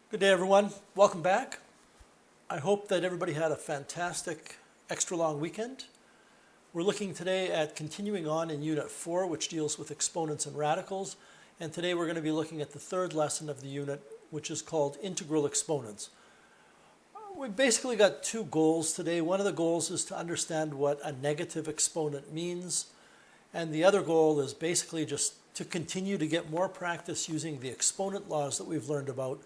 Good day, everyone. Welcome back. I hope that everybody had a fantastic extra long weekend. We're looking today at continuing on in Unit 4, which deals with exponents and radicals. And today we're going to be looking at the third lesson of the unit, which is called integral exponents. We've basically got two goals today. One of the goals is to understand what a negative exponent means. And the other goal is basically just to continue to get more practice using the exponent laws that we've learned about.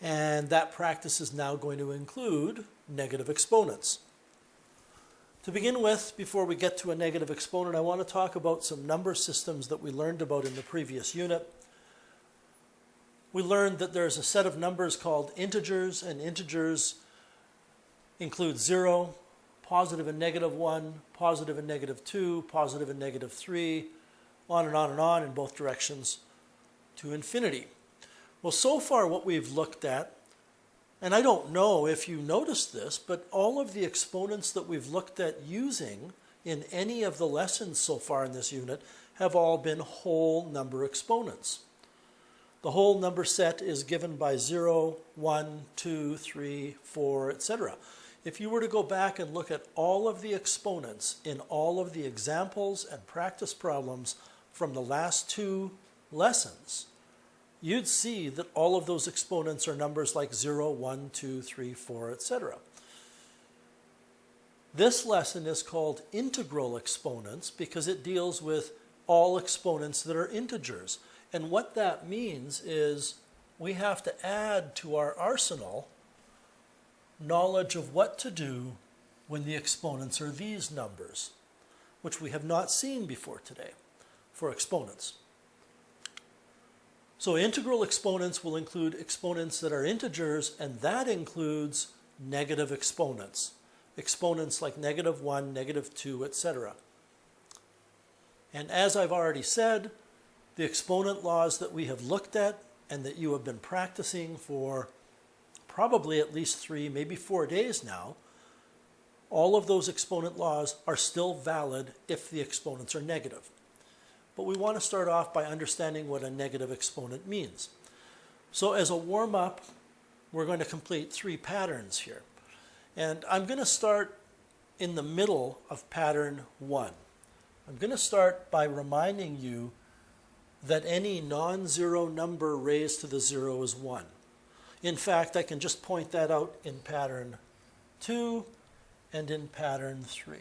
And that practice is now going to include negative exponents. To begin with, before we get to a negative exponent, I want to talk about some number systems that we learned about in the previous unit. We learned that there's a set of numbers called integers, and integers include 0, positive and negative 1, positive and negative 2, positive and negative 3, on and on and on in both directions to infinity. Well, so far what we've looked at, and I don't know if you noticed this, but all of the exponents that we've looked at using in any of the lessons so far in this unit have all been whole number exponents. The whole number set is given by 0, 1, 2, 3, 4, etc. If you were to go back and look at all of the exponents in all of the examples and practice problems from the last two lessons, you'd see that all of those exponents are numbers like 0, 1, 2, 3, 4, etc. This lesson is called integral exponents because it deals with all exponents that are integers. And what that means is we have to add to our arsenal knowledge of what to do when the exponents are these numbers, which we have not seen before today for exponents. So integral exponents will include exponents that are integers, and that includes negative exponents. Exponents like negative 1, negative 2, etc. And as I've already said, the exponent laws that we have looked at and that you have been practicing for probably at least 3, maybe 4 days now, all of those exponent laws are still valid if the exponents are negative. But we want to start off by understanding what a negative exponent means. So as a warm-up, we're going to complete 3 patterns here. And I'm going to start in the middle of pattern 1. I'm going to start by reminding you that any non-zero number raised to the 0 is 1. In fact, I can just point that out in pattern 2 and in pattern 3.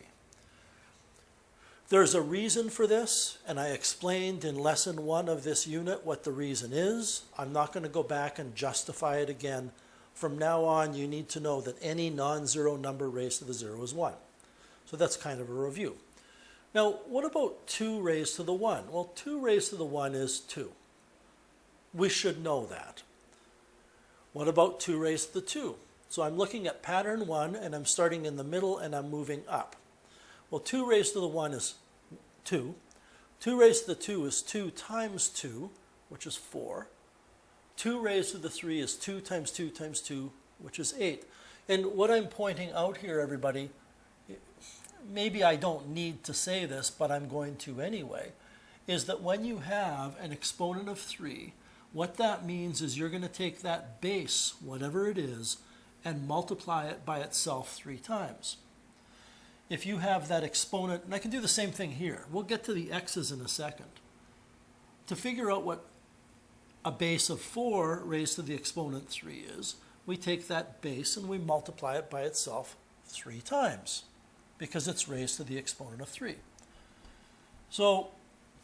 There's a reason for this, and I explained in lesson 1 of this unit what the reason is. I'm not going to go back and justify it again. From now on, you need to know that any non-zero number raised to the 0 is 1. So that's kind of a review. Now, what about 2 raised to the 1? Well, 2 raised to the 1 is 2. We should know that. What about 2 raised to the 2? So I'm looking at pattern 1, and I'm starting in the middle, and I'm moving up. Well, 2 raised to the 1 is 2. 2 raised to the 2 is 2 times 2, which is 4. 2 raised to the 3 is 2 times 2 times 2, which is 8. And what I'm pointing out here, everybody, maybe I don't need to say this, but I'm going to anyway, is that when you have an exponent of 3, what that means is you're going to take that base, whatever it is, and multiply it by itself 3 times. If you have that exponent, and I can do the same thing here. We'll get to the x's in a second. To figure out what a base of 4 raised to the exponent 3 is, we take that base and we multiply it by itself 3 times because it's raised to the exponent of 3. So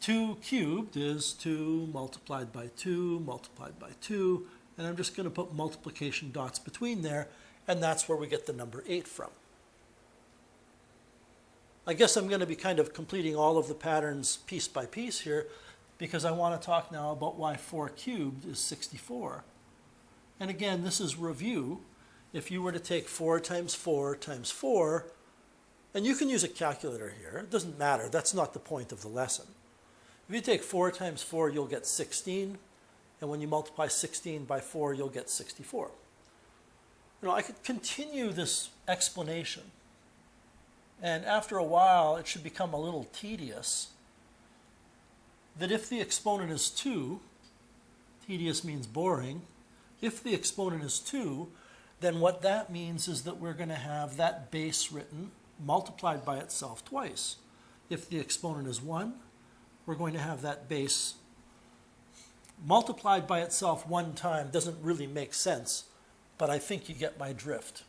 2 cubed is 2 multiplied by 2 multiplied by 2, and I'm just going to put multiplication dots between there, and that's where we get the number 8 from. I guess I'm going to be kind of completing all of the patterns piece by piece here because I want to talk now about why 4 cubed is 64. And again, this is review. If you were to take 4 times 4 times 4, and you can use a calculator here. It doesn't matter. That's not the point of the lesson. If you take 4 times 4, you'll get 16. And when you multiply 16 by 4, you'll get 64. You know, I could continue this explanation. And after a while, it should become a little tedious. That if the exponent is 2, tedious means boring, If the exponent is 2, then what that means is that we're going to have that base written multiplied by itself twice. If the exponent is 1, we're going to have that base multiplied by itself one time. Doesn't really make sense, but I think you get my drift.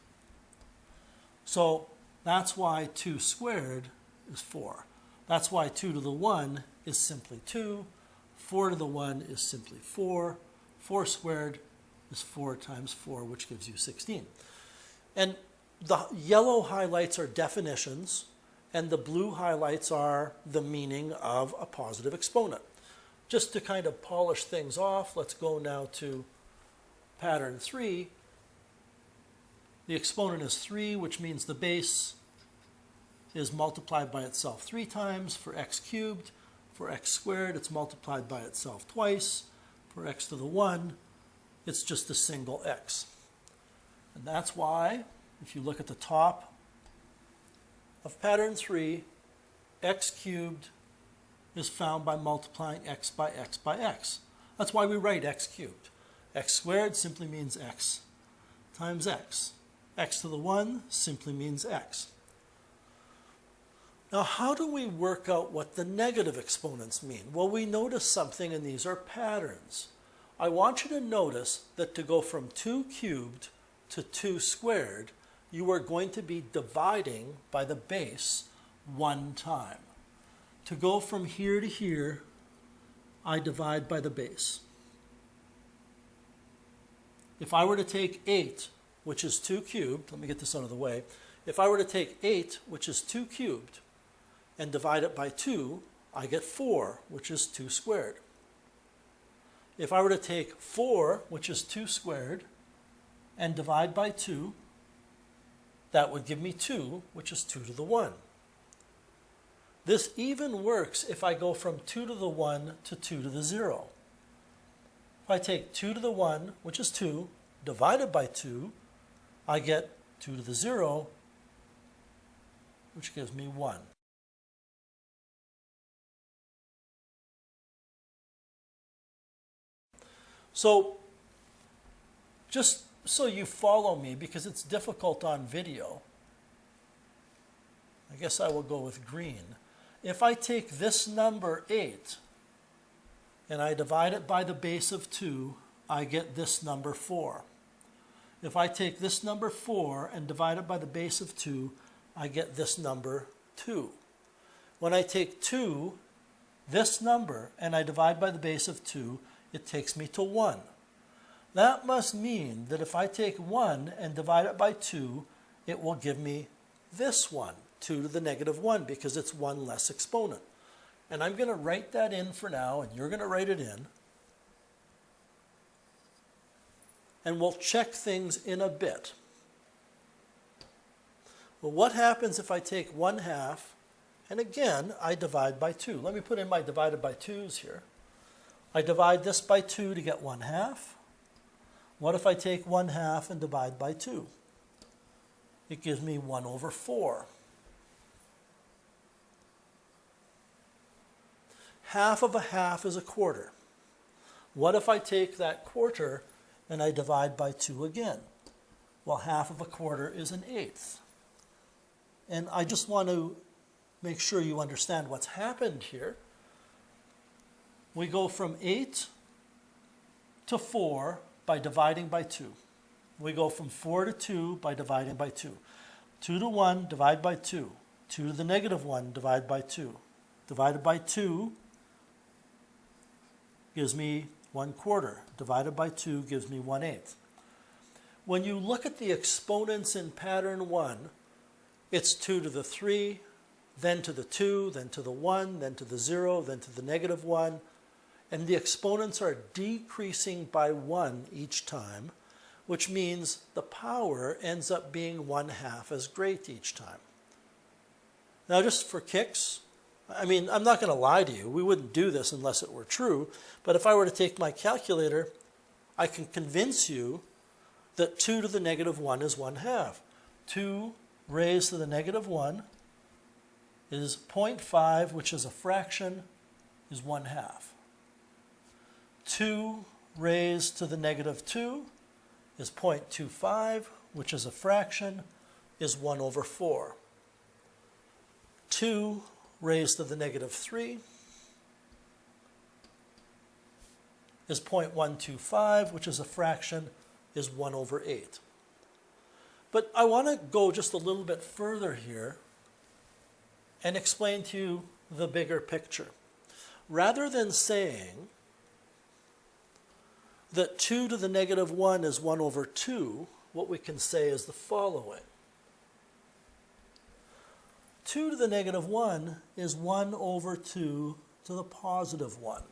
So that's why 2 squared is 4. That's why 2 to the 1 is simply 2. 4 to the 1 is simply 4. 4 squared is 4 times 4, which gives you 16. And the yellow highlights are definitions, and the blue highlights are the meaning of a positive exponent. Just to kind of polish things off, let's go now to pattern 3. The exponent is 3, which means the base is multiplied by itself 3 times. For x cubed, for x squared, it's multiplied by itself twice. For x to the 1, it's just a single x. And that's why, if you look at the top of pattern 3, x cubed is found by multiplying x by x by x. That's why we write x cubed. X squared simply means x times x. X to the 1 simply means x. Now, how do we work out what the negative exponents mean? Well, we notice something, and these are patterns. I want you to notice that to go from 2 cubed to 2 squared, you are going to be dividing by the base one time. To go from here to here, I divide by the base. If I were to take 8, which is 2 cubed, let me get this out of the way. If I were to take 8, which is 2 cubed, and divide it by 2, I get 4, which is 2 squared. If I were to take 4, which is 2 squared, and divide by 2, that would give me 2, which is 2 to the 1. This even works if I go from 2 to the 1 to 2 to the 0. If I take 2 to the 1, which is 2, divided by 2, I get 2 to the 0, which gives me 1. So, just so you follow me, because it's difficult on video, I guess I will go with green. If I take this number 8 and I divide it by the base of 2, I get this number 4. If I take this number 4 and divide it by the base of 2, I get this number 2. When I take 2, this number, and I divide by the base of 2, it takes me to 1. That must mean that if I take 1 and divide it by 2, it will give me this one, 2 to the negative 1, because it's one less exponent. And I'm going to write that in for now, and you're going to write it in. And we'll check things in a bit. Well, what happens if I take 1/2, and again, I divide by 2? Let me put in my divided by 2's here. I divide this by 2 to get 1/2. What if I take 1/2 and divide by 2? It gives me 1/4. Half of a half is a quarter. What if I take that quarter and I divide by 2 again? Well, half of a quarter is an eighth. And I just want to make sure you understand what's happened here. We go from 8 to 4 by dividing by 2. We go from 4 to 2 by dividing by 2. 2 to 1, divide by 2. 2 to the negative 1, divide by 2. Divided by 2 gives me 1/4. Divided by 2 gives me 1/8. When you look at the exponents in pattern 1, it's 2 to the 3, then to the 2, then to the 1, then to the 0, then to the negative 1. And the exponents are decreasing by 1 each time, which means the power ends up being 1/2 as great each time. Now, just for kicks, I mean, I'm not going to lie to you. We wouldn't do this unless it were true. But if I were to take my calculator, I can convince you that 2 to the negative 1 is 1/2. 2 raised to the negative 1 is 0.5, which is a fraction, is 1/2. 2 raised to the negative 2 is 0.25, which is a fraction, is 1 over 4. 2 raised to the negative 3 is 0.125, which is a fraction, is 1 over 8. But I want to go just a little bit further here and explain to you the bigger picture. Rather than saying that 2 to the negative 1 is 1 over 2, what we can say is the following. 2 to the negative 1 is 1 over 2 to the positive 1.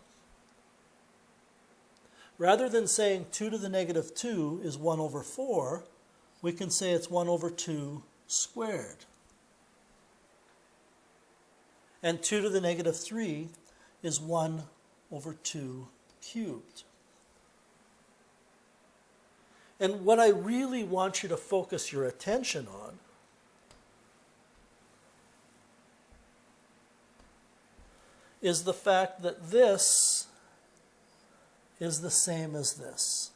Rather than saying 2 to the negative 2 is 1 over 4, we can say it's 1 over 2 squared. And 2 to the negative 3 is 1 over 2 cubed. And what I really want you to focus your attention on is the fact that this is the same as this.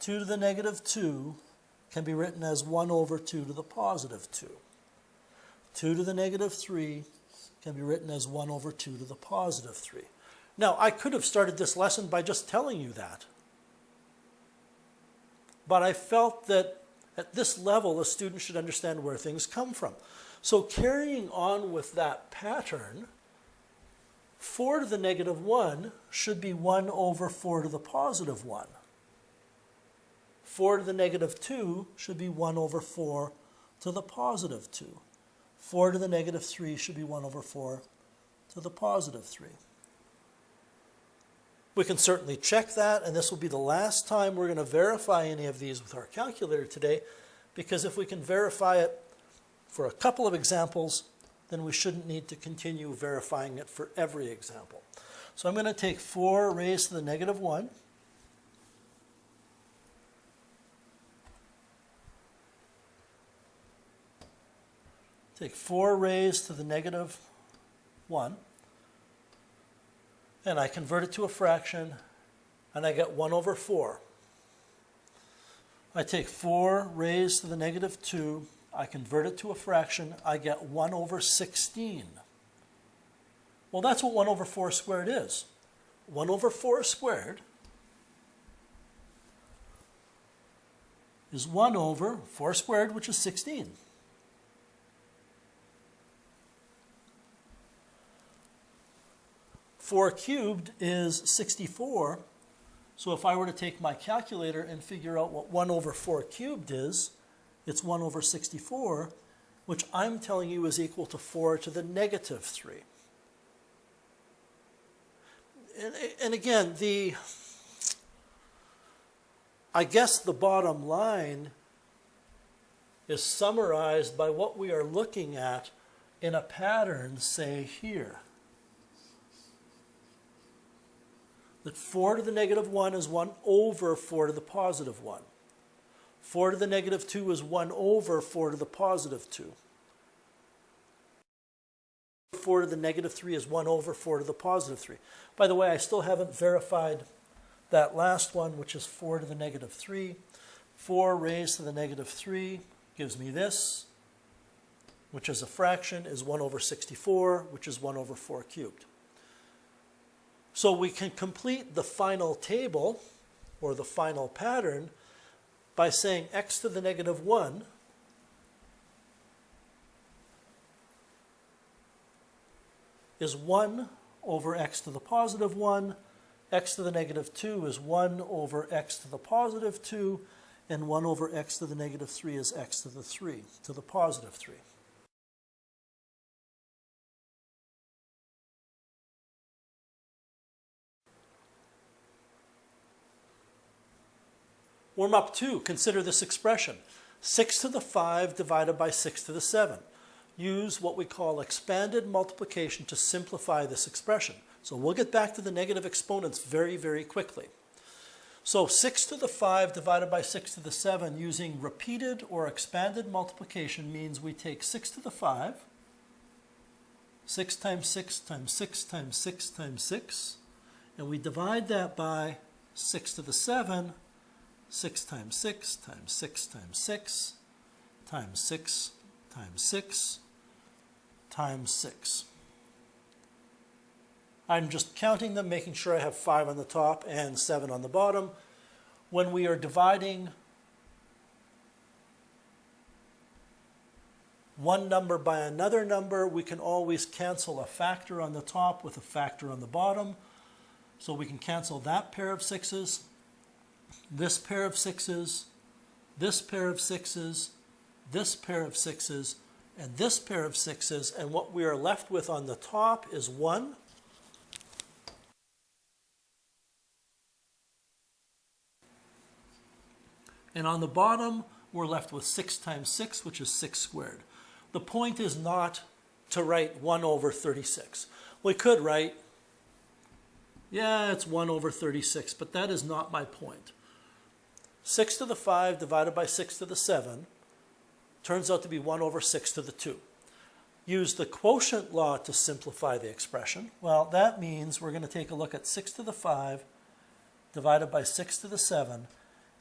2 to the negative 2 can be written as 1 over 2 to the positive 2. 2 to the negative 3 can be written as 1 over 2 to the positive 3. Now, I could have started this lesson by just telling you that. But I felt that at this level, a student should understand where things come from. So carrying on with that pattern, 4 to the negative 1 should be 1 over 4 to the positive 1. 4 to the negative 2 should be 1 over 4 to the positive 2. 4 to the negative 3 should be 1 over 4 to the positive 3. We can certainly check that, and this will be the last time we're going to verify any of these with our calculator today, because if we can verify it for a couple of examples, then we shouldn't need to continue verifying it for every example. So I'm going to take 4 raised to the negative 1. Take 4 raised to the negative 1. And I convert it to a fraction, and I get 1 over 4. I take 4 raised to the negative 2. I convert it to a fraction. I get 1 over 16. Well, that's what 1 over 4 squared is. 1 over 4 squared is 1 over 4 squared, which is 16. Four cubed is 64. So if I were to take my calculator and figure out what 1 over 4 cubed is, it's 1 over 64, which I'm telling you is equal to 4 to the negative 3. And again, I guess the bottom line is summarized by what we are looking at in a pattern, say here. That 4 to the negative 1 is 1 over 4 to the positive 1. 4 to the negative 2 is 1 over 4 to the positive 2. 4 to the negative 3 is 1 over 4 to the positive 3. By the way, I still haven't verified that last one, which is 4 to the negative 3. 4 raised to the negative 3 gives me this, which is a fraction, is 1 over 64, which is 1 over 4 cubed. So we can complete the final table, or the final pattern, by saying x to the negative 1 is 1 over x to the positive 1, x to the negative 2 is 1 over x to the positive 2, and 1 over x to the negative 3 is x to the 3, to the positive 3. Warm up 2, consider this expression. 6 to the 5 divided by 6 to the 7. Use what we call expanded multiplication to simplify this expression. So we'll get back to the negative exponents very, very quickly. So 6 to the 5 divided by 6 to the 7 using repeated or expanded multiplication means we take 6 to the 5, 6 times 6 times 6 times 6 times 6, and we divide that by 6 to the 7, 6 times 6 times 6 times 6 times 6 times 6 times 6. I'm just counting them, making sure I have 5 on the top and 7 on the bottom. When we are dividing one number by another number, we can always cancel a factor on the top with a factor on the bottom. So we can cancel that pair of 6s, this pair of 6s, this pair of 6s, this pair of 6s, and this pair of 6s, and what we are left with on the top is 1. And on the bottom, we're left with 6 times 6, which is 6 squared. The point is not to write 1 over 36. We could write, yeah, it's 1 over 36, but that is not my point. 6 to the 5 divided by 6 to the 7 turns out to be 1 over 6 to the 2. Use the quotient law to simplify the expression. Well, that means we're going to take a look at 6 to the 5 divided by 6 to the 7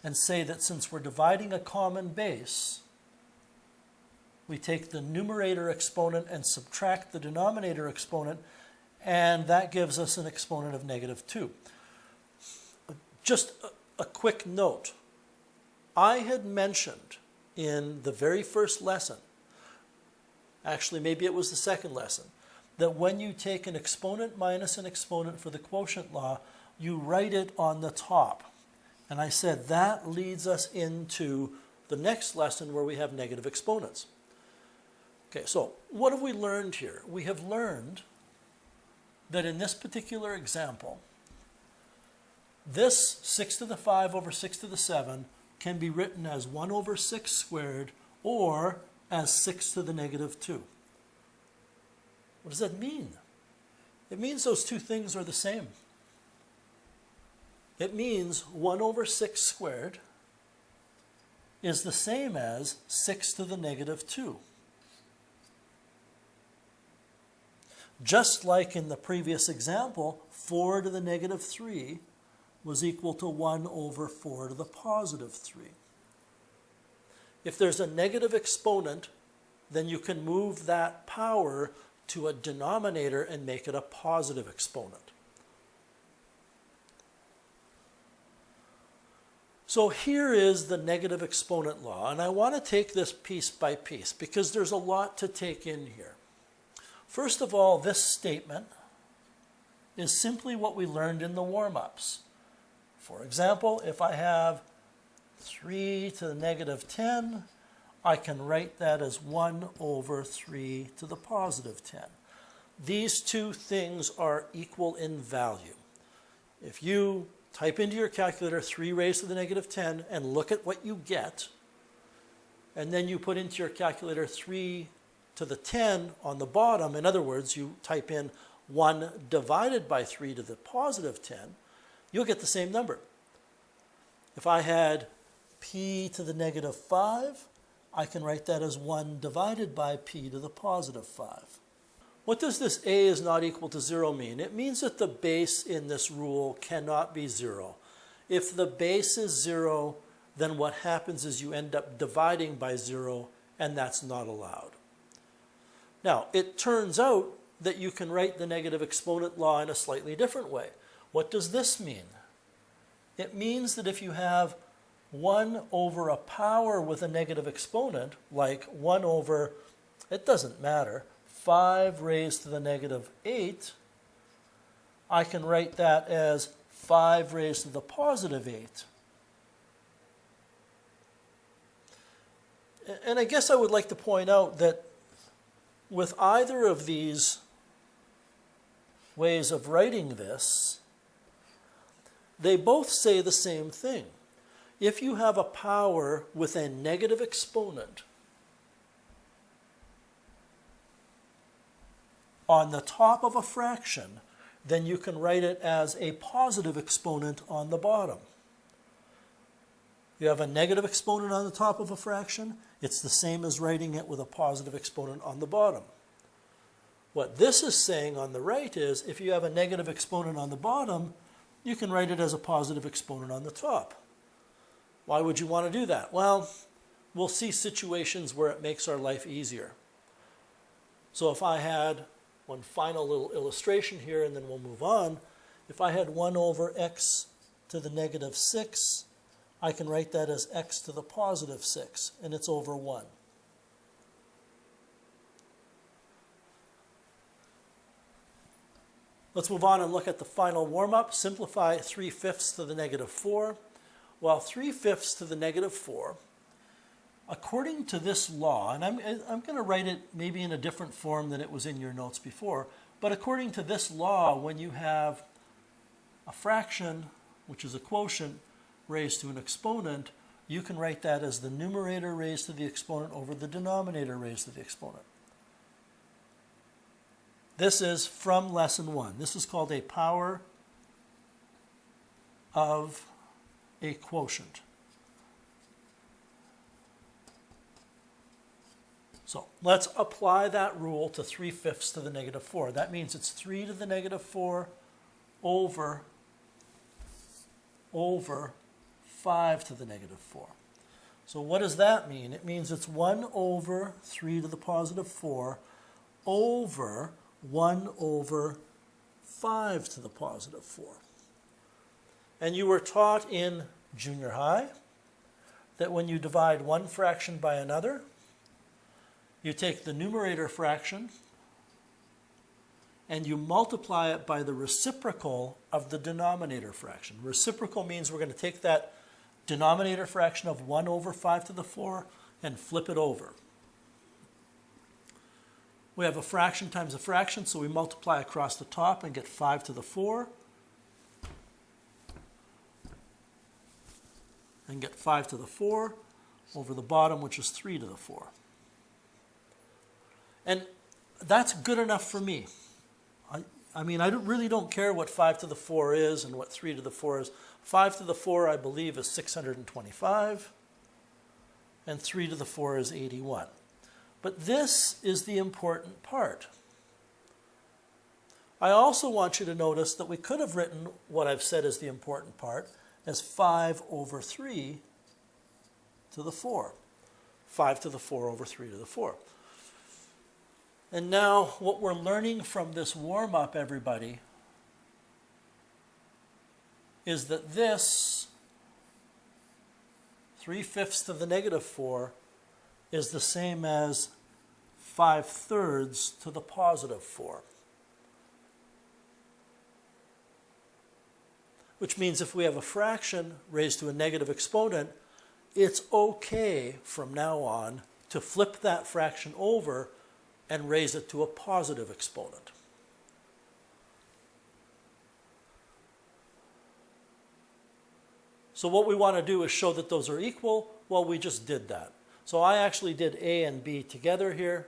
and say that since we're dividing a common base, we take the numerator exponent and subtract the denominator exponent, and that gives us an exponent of -2. Just a quick note. I had mentioned in the very first lesson, actually maybe it was the second lesson, that when you take an exponent minus an exponent for the quotient law, you write it on the top. And I said that leads us into the next lesson where we have negative exponents. Okay, so what have we learned here? We have learned that in this particular example, this 6 to the 5 over 6 to the 7 can be written as 1 over 6 squared or as 6 to the -2. What does that mean? It means those two things are the same. It means 1 over 6 squared is the same as 6 to the -2. Just like in the previous example, 4 to the -3 was equal to 1 over 4 to the +3. If there's a negative exponent, then you can move that power to a denominator and make it a positive exponent. So here is the negative exponent law, and I want to take this piece by piece because there's a lot to take in here. First of all, this statement is simply what we learned in the warm-ups. For example, if I have 3 to the -10, I can write that as 1 over 3 to the +10. These two things are equal in value. If you type into your calculator 3 raised to the -10 and look at what you get, and then you put into your calculator 3 to the 10 on the bottom, in other words, you type in 1 divided by 3 to the +10, you'll get the same number. If I had p to the -5, I can write that as 1 divided by p to the +5. What does this a is not equal to 0 mean? It means that the base in this rule cannot be 0. If the base is 0, then what happens is you end up dividing by 0, and that's not allowed. Now, it turns out that you can write the negative exponent law in a slightly different way. What does this mean? It means that if you have 1 over a power with a negative exponent, like 1 over, it doesn't matter, 5 raised to the -8, I can write that as 5 raised to the +8. And I guess I would like to point out that with either of these ways of writing this, they both say the same thing. If you have a power with a negative exponent on the top of a fraction, then you can write it as a positive exponent on the bottom. You have a negative exponent on the top of a fraction, it's the same as writing it with a positive exponent on the bottom. What this is saying on the right is, if you have a negative exponent on the bottom, you can write it as a positive exponent on the top. Why would you want to do that? Well, we'll see situations where it makes our life easier. So if I had one final little illustration here, and then we'll move on. If I had 1 over x to the negative 6, I can write that as x to the positive 6, and it's over 1. Let's move on and look at the final warm-up. Simplify 3/5 to the negative 4. Well, 3/5 to the negative 4, according to this law, and I'm going to write it maybe in a different form than it was in your notes before, but according to this law, when you have a fraction, which is a quotient, raised to an exponent, you can write that as the numerator raised to the exponent over the denominator raised to the exponent. This is from lesson 1. This is called a power of a quotient. So let's apply that rule to 3/5 to the negative 4. That means it's 3 to the negative 4 over 5 to the negative 4. So what does that mean? It means it's 1 over 3 to the positive 4 over 1 over 5 to the positive 4. And you were taught in junior high that when you divide one fraction by another, you take the numerator fraction and you multiply it by the reciprocal of the denominator fraction. Reciprocal means we're going to take that denominator fraction of 1 over 5 to the 4 and flip it over. We have a fraction times a fraction, so we multiply across the top and get 5 to the 4. And get 5 to the 4 over the bottom, which is 3 to the 4. And that's good enough for me. I mean, I really don't care what 5 to the 4 is and what 3 to the 4 is. 5 to the 4, I believe, is 625. And 3 to the 4 is 81. But this is the important part. I also want you to notice that we could have written what I've said is the important part as 5 over 3 to the 4. 5 to the 4 over 3 to the 4. And now what we're learning from this warm-up, everybody, is that this 3/5 to the negative 4 is the same as 5/3 to the positive 4. Which means if we have a fraction raised to a negative exponent, it's okay from now on to flip that fraction over and raise it to a positive exponent. So what we want to do is show that those are equal. Well, we just did that. So I actually did A and B together here.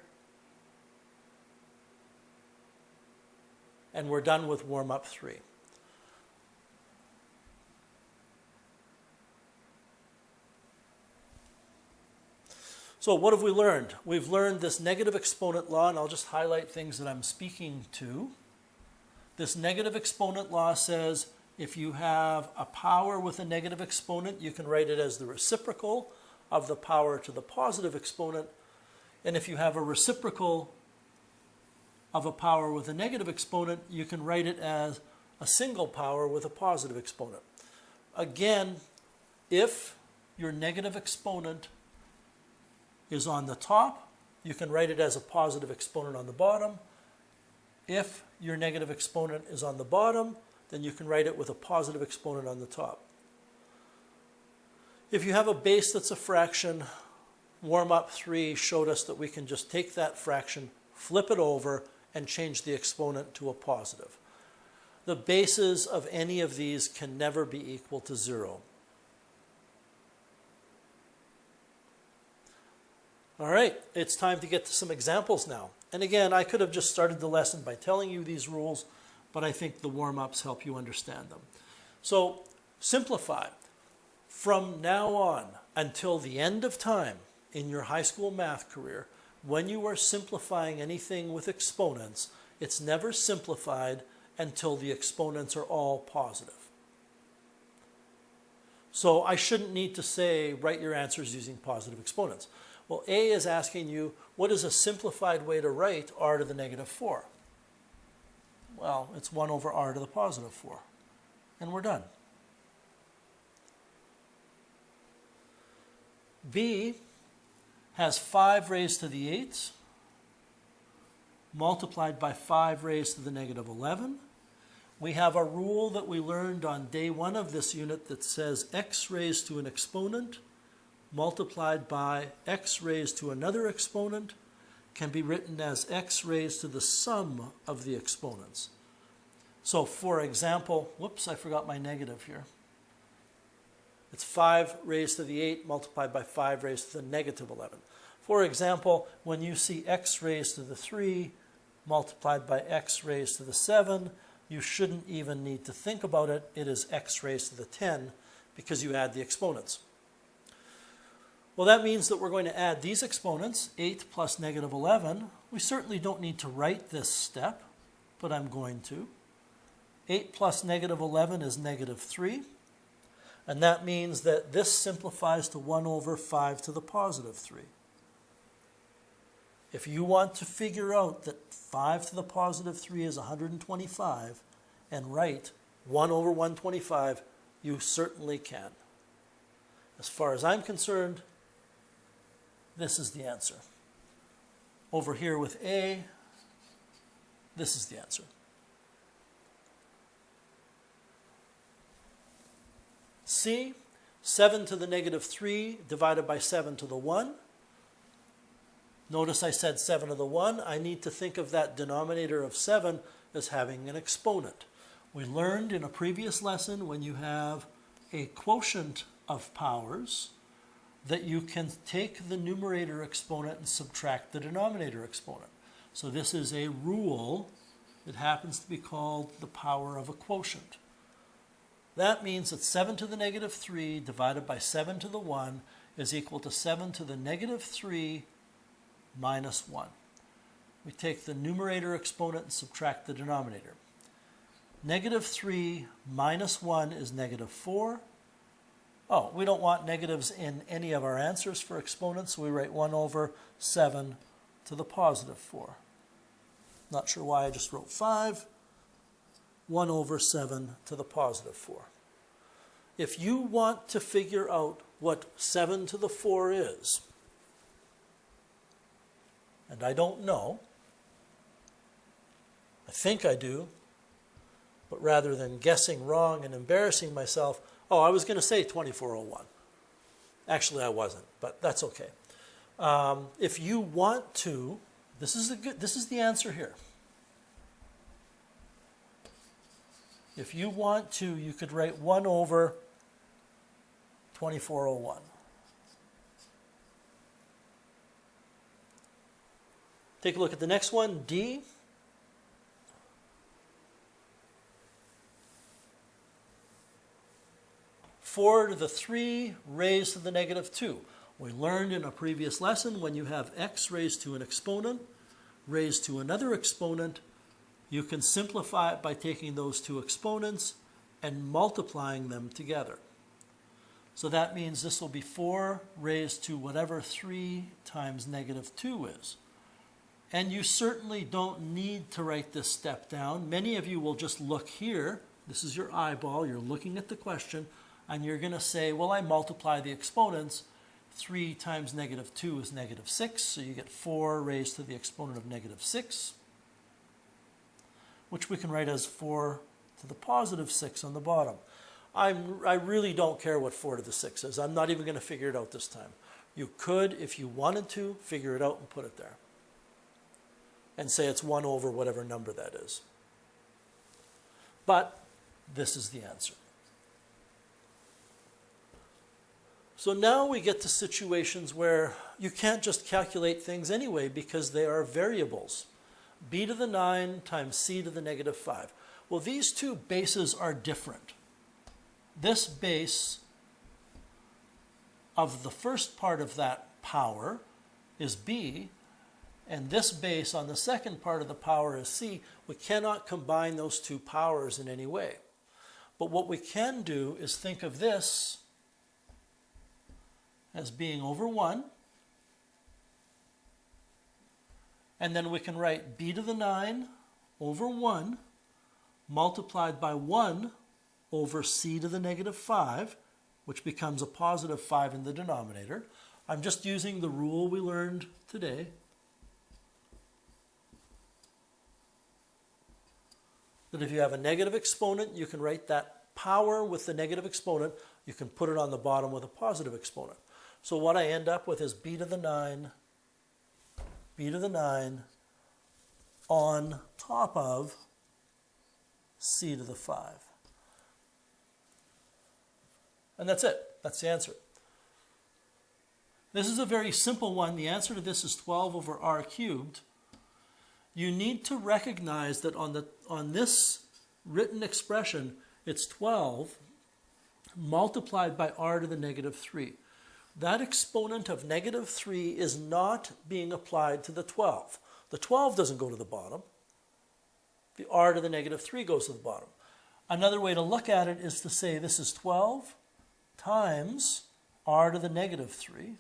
And we're done with warm-up 3. So what have we learned? We've learned this negative exponent law, and I'll just highlight things that I'm speaking to. This negative exponent law says if you have a power with a negative exponent, you can write it as the reciprocal of the power to the positive exponent. And if you have a reciprocal of a power with a negative exponent, you can write it as a single power with a positive exponent. Again, if your negative exponent is on the top, you can write it as a positive exponent on the bottom. If your negative exponent is on the bottom, then you can write it with a positive exponent on the top. If you have a base that's a fraction, warm-up 3 showed us that we can just take that fraction, flip it over, and change the exponent to a positive. The bases of any of these can never be equal to 0. All right, it's time to get to some examples now. And again, I could have just started the lesson by telling you these rules, but I think the warm-ups help you understand them. So simplify. From now on until the end of time in your high school math career, when you are simplifying anything with exponents, it's never simplified until the exponents are all positive. So I shouldn't need to say, write your answers using positive exponents. Well, A is asking you, what is a simplified way to write r to the negative 4? Well, it's 1 over r to the positive 4. And we're done. B has 5 raised to the 8 multiplied by 5 raised to the negative 11. We have a rule that we learned on day 1 of this unit that says x raised to an exponent multiplied by x raised to another exponent can be written as x raised to the sum of the exponents. So for example, whoops, I forgot my negative here. It's 5 raised to the 8 multiplied by 5 raised to the negative 11. For example, when you see x raised to the 3 multiplied by x raised to the 7, you shouldn't even need to think about it. It is x raised to the 10 because you add the exponents. Well, that means that we're going to add these exponents, 8 plus negative 11. We certainly don't need to write this step, but I'm going to. 8 plus negative 11 is negative 3. And that means that this simplifies to 1 over 5 to the positive 3. If you want to figure out that 5 to the positive 3 is 125 and write 1 over 125, you certainly can. As far as I'm concerned, this is the answer. Over here with A, this is the answer. C, 7 to the negative 3 divided by 7 to the 1. Notice I said 7 to the 1. I need to think of that denominator of 7 as having an exponent. We learned in a previous lesson when you have a quotient of powers that you can take the numerator exponent and subtract the denominator exponent. So this is a rule. It happens to be called the power of a quotient. That means that 7 to the negative 3 divided by 7 to the 1 is equal to 7 to the negative 3 minus 1. We take the numerator exponent and subtract the denominator. Negative 3 minus 1 is negative 4. Oh, we don't want negatives in any of our answers for exponents, so we write 1 over 7 to the positive 4. Not sure why I just wrote 5. 1 over 7 to the positive 4. If you want to figure out what 7 to the 4 is, and I don't know, I think I do, but rather than guessing wrong and embarrassing myself, oh, I was going to say 2401. Actually, I wasn't, but that's okay. If you want to, this is the answer here. If you want to, you could write 1 over 2401. Take a look at the next one, D. Four to the 3 raised to the negative 2. We learned in a previous lesson when you have x raised to an exponent raised to another exponent, you can simplify it by taking those two exponents and multiplying them together. So that means this will be 4 raised to whatever 3 times negative 2 is. And you certainly don't need to write this step down. Many of you will just look here. This is your eyeball. You're looking at the question, and you're going to say, well, I multiply the exponents. 3 times negative 2 is negative 6, so you get 4 raised to the exponent of negative 6, which we can write as 4 to the positive 6 on the bottom. I really don't care what 4 to the 6 is. I'm not even going to figure it out this time. You could, if you wanted to, figure it out and put it there. And say it's 1 over whatever number that is. But this is the answer. So now we get to situations where you can't just calculate things anyway because they are variables. B to the 9 times C to the negative 5. Well, these two bases are different. This base of the first part of that power is B, and this base on the second part of the power is C. We cannot combine those two powers in any way. But what we can do is think of this as being over 1. And then we can write b to the 9 over 1 multiplied by 1 over c to the negative 5, which becomes a positive 5 in the denominator. I'm just using the rule we learned today. That if you have a negative exponent, you can write that power with the negative exponent. You can put it on the bottom with a positive exponent. So what I end up with is b to the 9 on top of c to the 5. And that's it. That's the answer. This is a very simple one. The answer to this is 12 over r cubed. You need to recognize that on this written expression, it's 12 multiplied by r to the negative 3. That exponent of negative 3 is not being applied to the 12. The 12 doesn't go to the bottom. The r to the negative 3 goes to the bottom. Another way to look at it is to say this is 12 times r to the negative 3,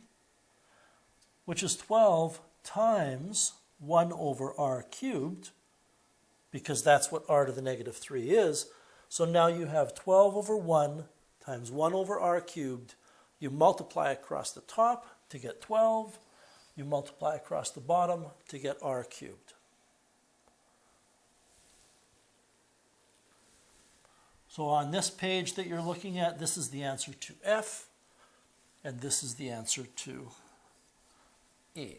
which is 12 times 1 over r cubed, because that's what r to the negative 3 is. So now you have 12 over 1 times 1 over r cubed. You multiply across the top to get 12. You multiply across the bottom to get r cubed. So on this page that you're looking at, this is the answer to F, and this is the answer to E.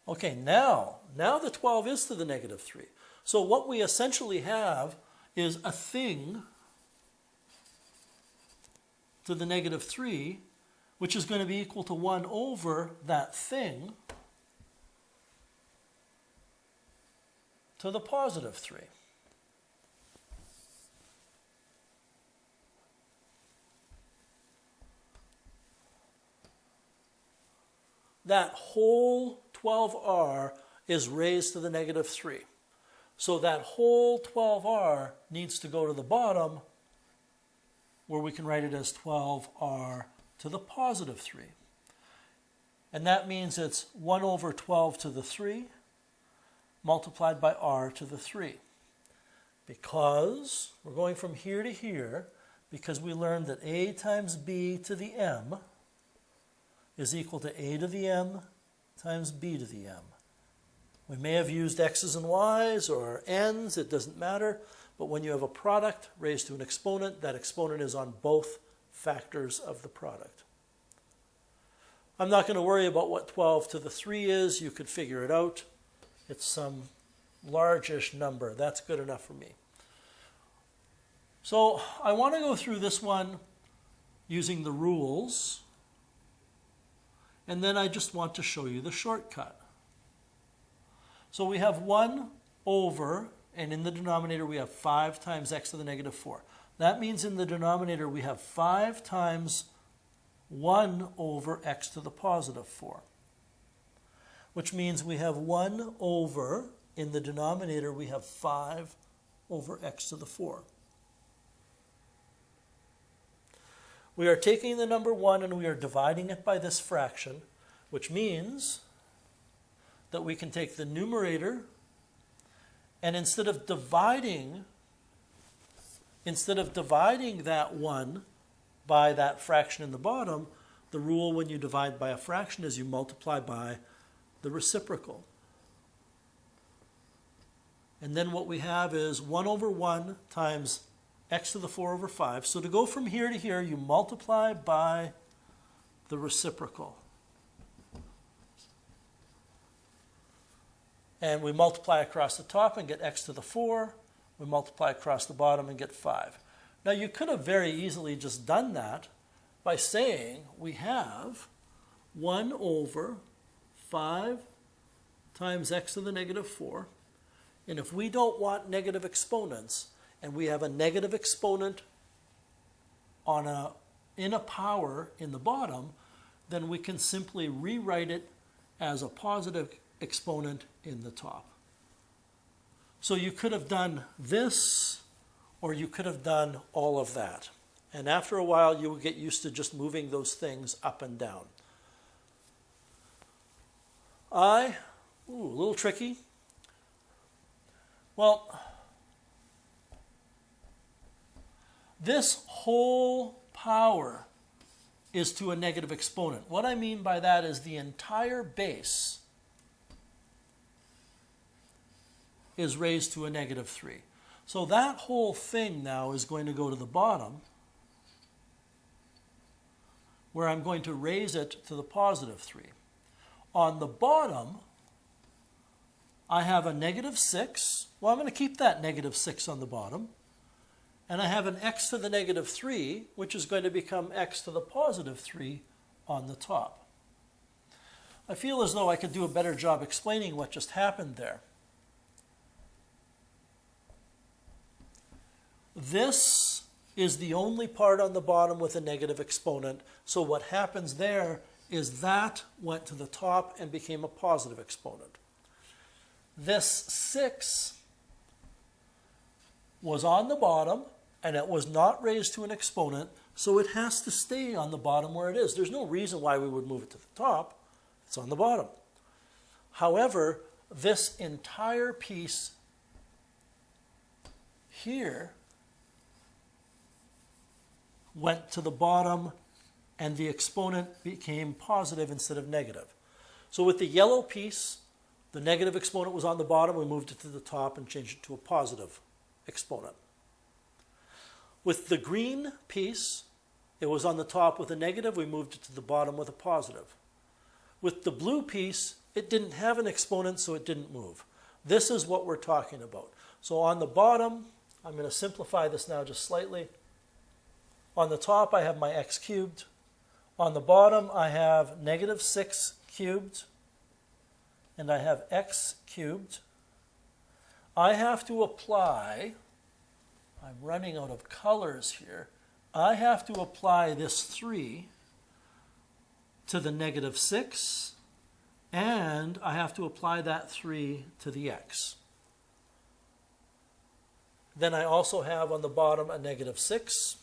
Okay, now the 12 is to the negative 3. So what we essentially have is a thing to the negative 3, which is going to be equal to 1 over that thing to the positive 3. That whole 12r is raised to the negative 3. So that whole 12r needs to go to the bottom, where we can write it as 12r to the positive 3. And that means it's 1 over 12 to the 3 multiplied by r to the 3. Because we're going from here to here, because we learned that a times b to the m is equal to a to the m times b to the m. We may have used x's and y's or n's, it doesn't matter, but when you have a product raised to an exponent, that exponent is on both factors of the product. I'm not going to worry about what 12 to the 3 is. You could figure it out. It's some largish number. That's good enough for me. So I want to go through this one using the rules, and then I just want to show you the shortcut. So we have 1 over, and in the denominator we have 5 times x to the negative 4. That means in the denominator we have 5 times 1 over x to the positive 4. Which means we have 1 over, in the denominator we have 5 over x to the 4. We are taking the number 1 and we are dividing it by this fraction, which means that we can take the numerator and instead of dividing that 1 by that fraction in the bottom, the rule when you divide by a fraction is you multiply by the reciprocal. And then what we have is 1 over 1 times x to the 4 over 5. So to go from here to here, you multiply by the reciprocal. And we multiply across the top and get x to the 4. We multiply across the bottom and get 5. Now you could have very easily just done that by saying we have 1 over 5 times x to the negative 4. And if we don't want negative exponents, and we have a negative exponent in a power in the bottom, then we can simply rewrite it as a positive exponent in the top. So you could have done this, or you could have done all of that. And after a while, you will get used to just moving those things up and down. A little tricky. Well, this whole power is to a negative exponent. What I mean by that is the entire base is raised to a negative 3. So that whole thing now is going to go to the bottom, where I'm going to raise it to the positive 3. On the bottom, I have a negative 6. Well, I'm going to keep that negative 6 on the bottom. And I have an x to the negative 3, which is going to become x to the positive 3 on the top. I feel as though I could do a better job explaining what just happened there. This is the only part on the bottom with a negative exponent. So what happens there is that went to the top and became a positive exponent. This 6 was on the bottom, and it was not raised to an exponent, so it has to stay on the bottom where it is. There's no reason why we would move it to the top. It's on the bottom. However, this entire piece here went to the bottom, and the exponent became positive instead of negative. So with the yellow piece, the negative exponent was on the bottom. We moved it to the top and changed it to a positive exponent. With the green piece, it was on the top with a negative. We moved it to the bottom with a positive. With the blue piece, it didn't have an exponent, so it didn't move. This is what we're talking about. So on the bottom, I'm going to simplify this now just slightly. On the top, I have my x cubed. On the bottom, I have negative 6 cubed. And I have x cubed. I have to apply, I'm running out of colors here, I have to apply this 3 to the negative 6, and I have to apply that 3 to the x. Then I also have on the bottom a negative 6.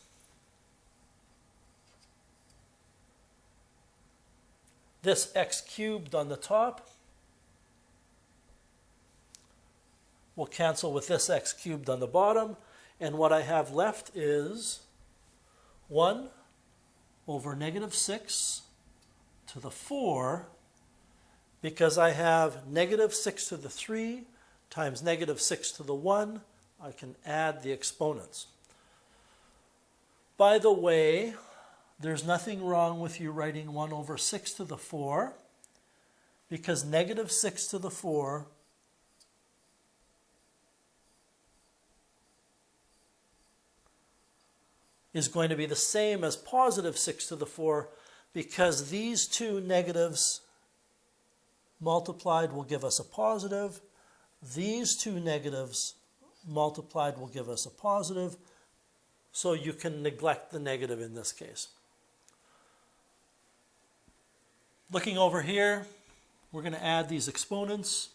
This x cubed on the top will cancel with this x cubed on the bottom, and what I have left is 1 over negative 6 to the 4, because I have negative 6 to the 3 times negative 6 to the 1. I can add the exponents. By the way, there's nothing wrong with you writing 1 over 6 to the 4, because negative 6 to the 4 is going to be the same as positive 6 to the 4, because these two negatives multiplied will give us a positive. These two negatives multiplied will give us a positive. So you can neglect the negative in this case. Looking over here, we're going to add these exponents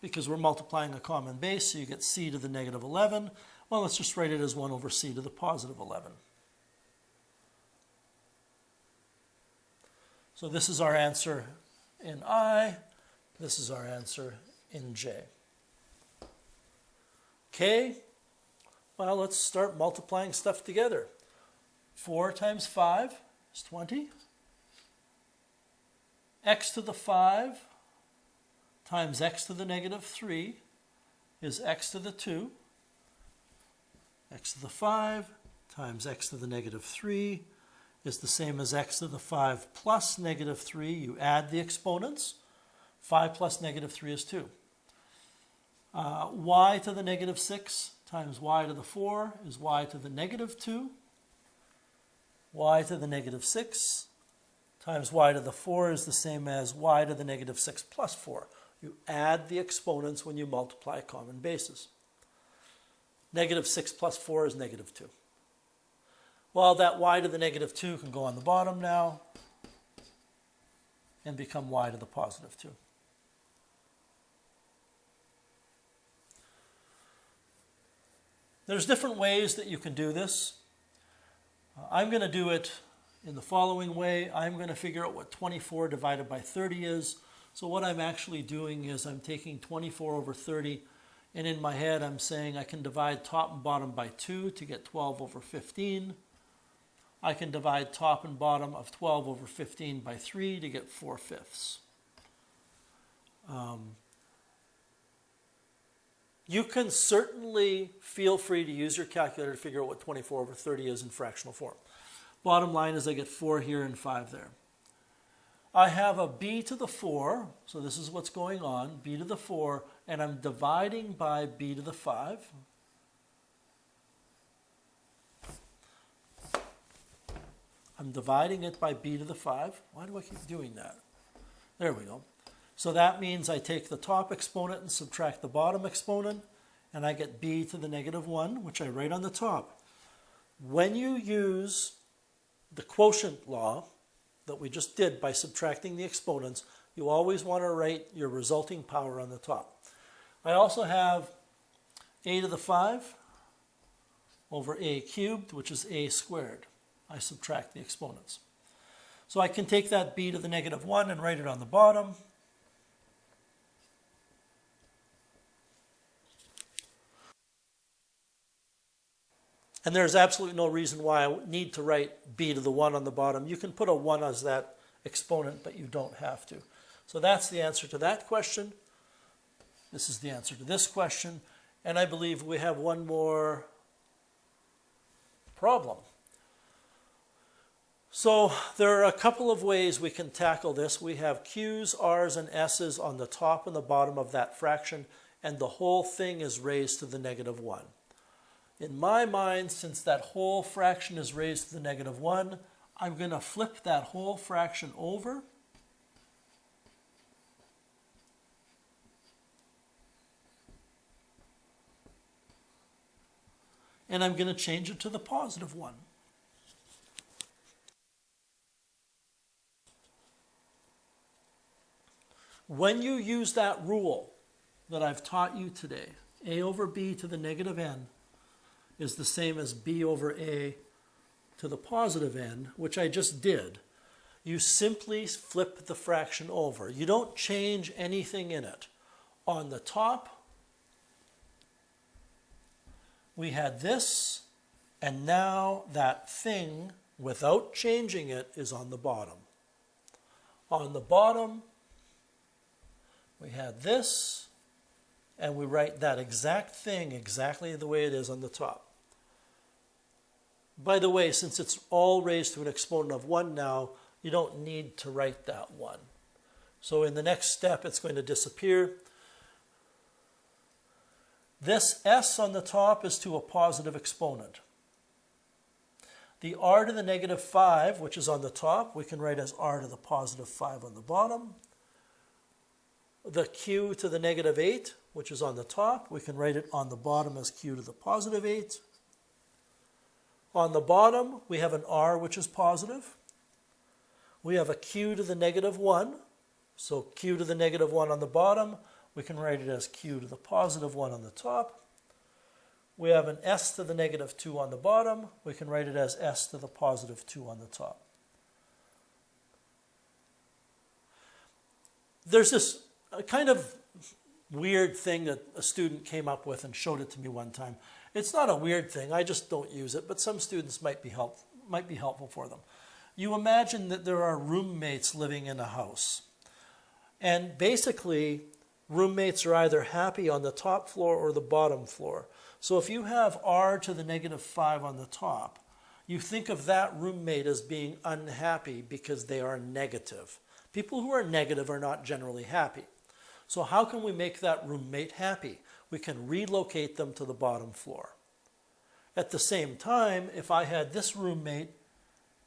because we're multiplying a common base, so you get c to the negative 11. Well, let's just write it as 1 over c to the positive 11. So this is our answer in I. This is our answer in J. Okay, well, let's start multiplying stuff together. 4 times 5 is 20. X to the 5 times x to the negative 3 is x to the 2. X to the 5 times x to the negative 3 is the same as x to the 5 plus negative 3. You add the exponents. 5 plus negative 3 is 2. Y to the negative 6 times y to the 4 is y to the negative 2. Y to the negative 6 times y to the 4 is the same as y to the negative 6 plus 4. You add the exponents when you multiply common bases. Negative 6 plus 4 is negative 2. Well, that y to the negative 2 can go on the bottom now and become y to the positive 2. There's different ways that you can do this. I'm going to do it in the following way. I'm going to figure out what 24 divided by 30 is. So what I'm actually doing is I'm taking 24 over 30, and in my head I'm saying I can divide top and bottom by 2 to get 12 over 15. I can divide top and bottom of 12 over 15 by 3 to get 4/5. You can certainly feel free to use your calculator to figure out what 24 over 30 is in fractional form. Bottom line is I get 4 here and 5 there. I have a b to the 4, so this is what's going on, b to the 4, and I'm dividing by b to the 5. I'm dividing it by b to the 5. Why do I keep doing that? There we go. So that means I take the top exponent and subtract the bottom exponent, and I get b to the negative 1, which I write on the top. When you use the quotient law that we just did by subtracting the exponents, you always want to write your resulting power on the top. I also have a to the 5 over a cubed, which is a squared. I subtract the exponents. So I can take that b to the negative 1 and write it on the bottom. And there's absolutely no reason why I need to write b to the 1 on the bottom. You can put a 1 as that exponent, but you don't have to. So that's the answer to that question. This is the answer to this question. And I believe we have one more problem. So there are a couple of ways we can tackle this. We have q's, r's, and s's on the top and the bottom of that fraction, and the whole thing is raised to the negative 1. In my mind, since that whole fraction is raised to the negative 1, I'm going to flip that whole fraction over. And I'm going to change it to the positive 1. When you use that rule that I've taught you today, a over b to the negative n is the same as b over a to the positive n, which I just did. You simply flip the fraction over. You don't change anything in it. On the top, we had this, and now that thing, without changing it, is on the bottom. On the bottom, we had this, and we write that exact thing exactly the way it is on the top. By the way, since it's all raised to an exponent of 1 now, you don't need to write that 1. So in the next step, it's going to disappear. This s on the top is to a positive exponent. The r to the negative 5, which is on the top, we can write as r to the positive 5 on the bottom. The q to the negative 8, which is on the top, we can write it on the bottom as q to the positive 8. On the bottom, we have an r, which is positive. We have a q to the negative 1. So q to the negative 1 on the bottom, we can write it as q to the positive 1 on the top. We have an s to the negative 2 on the bottom. We can write it as s to the positive 2 on the top. There's this kind of weird thing that a student came up with and showed it to me one time. It's not a weird thing, I just don't use it, but some students might be helpful for them. You imagine that there are roommates living in a house. And basically, roommates are either happy on the top floor or the bottom floor. So if you have r to the negative 5 on the top, you think of that roommate as being unhappy because they are negative. People who are negative are not generally happy. So how can we make that roommate happy? We can relocate them to the bottom floor. At the same time, if I had this roommate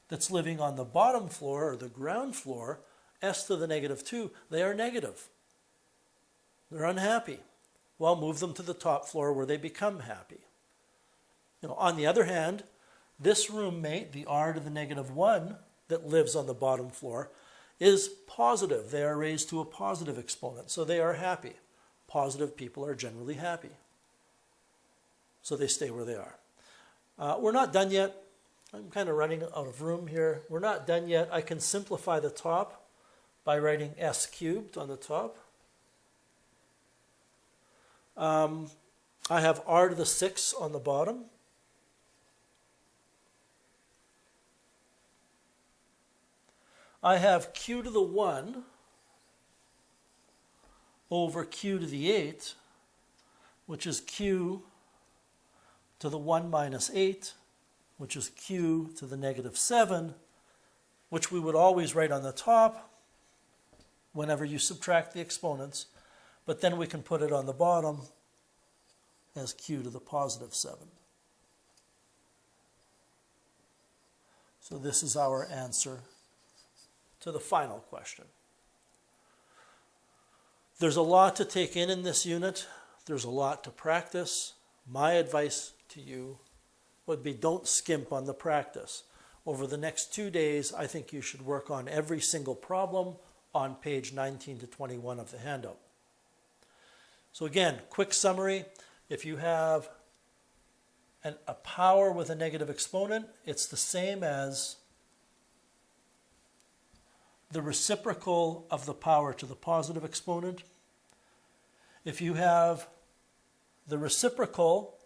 that's living on the bottom floor or the ground floor, s to the negative 2, they are negative. They're unhappy. Well, move them to the top floor where they become happy. On the other hand, this roommate, the r to the negative 1 that lives on the bottom floor, is positive. They are raised to a positive exponent, so they are happy. Positive people are generally happy. So they stay where they are. We're not done yet. I'm kind of running out of room here. We're not done yet. I can simplify the top by writing s cubed on the top. I have r to the 6 on the bottom. I have q to the 1 over q to the 8, which is q to the 1 minus 8, which is q to the negative 7, which we would always write on the top whenever you subtract the exponents, but then we can put it on the bottom as q to the positive 7. So this is our answer to the final question. There's a lot to take in this unit. There's a lot to practice. My advice to you would be don't skimp on the practice. Over the next 2 days, I think you should work on every single problem on page 19 to 21 of the handout. So again, quick summary. If you have a power with a negative exponent, it's the same as the reciprocal of the power to the positive exponent. If you have the reciprocal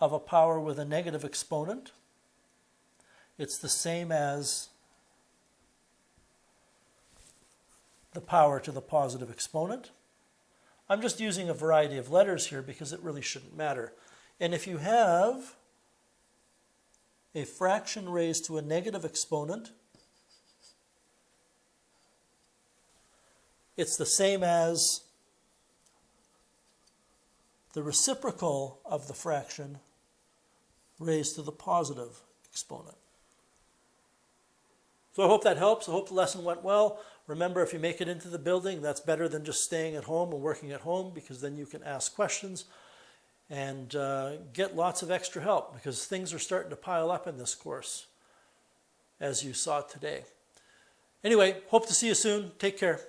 of a power with a negative exponent, it's the same as the power to the positive exponent. I'm just using a variety of letters here because it really shouldn't matter. And if you have a fraction raised to a negative exponent, it's the same as the reciprocal of the fraction raised to the positive exponent. So I hope that helps. I hope the lesson went well. Remember, if you make it into the building, that's better than just staying at home and working at home, because then you can ask questions and get lots of extra help, because things are starting to pile up in this course, as you saw today. Anyway, hope to see you soon. Take care.